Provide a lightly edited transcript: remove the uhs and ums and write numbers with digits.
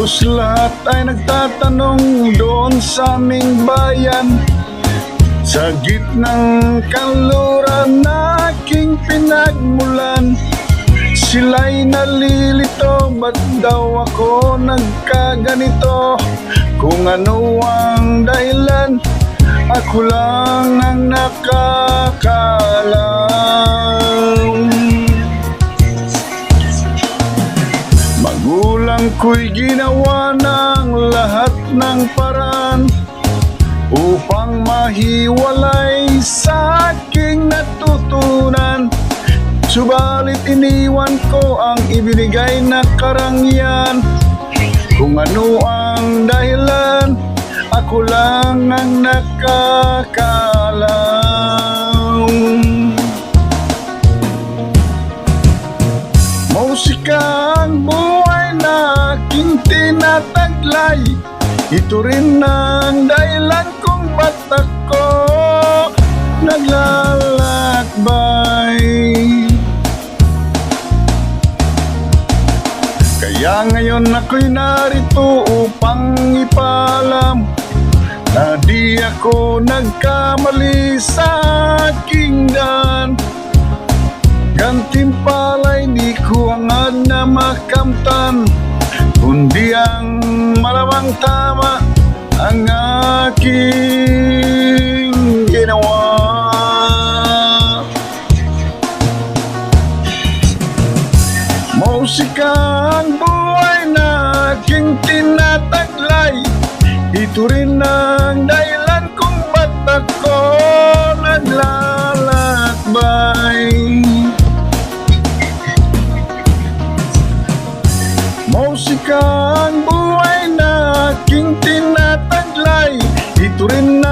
Halos lahat ay nagtatanong doon sa aming bayan, sa gitnang kanluran na aking pinagmulan. Sila'y nalilito, ba't daw ako nagkaganito? Kung ano ang dahilan, ako lang ang nakakaalam. Magulang ko'y ginawa ng lahat ng paraan upang mahiwalay sa aking natutunan. Subalit iniwan ko ang ibinigay na karangyaan. Kung ano ang dahilan, ako lang ang nakakaalam. Musika ang buhay na aking tinataglay. Ito rin ang dahilan kung ba't ako naglalakbay. Kaya ngayon ako'y narito upang ipaalam na di ako nagkamali sa aking daan. Gantimpala'y di ko hangad na makamtan, kundi ang malamang tama ang aking ginawa. Musika ang buhay na aking tinataglay. Ito rin ang dahilan kung ba't ako naglalakbay. Musika ang buhay na aking tinataglay. Ito rin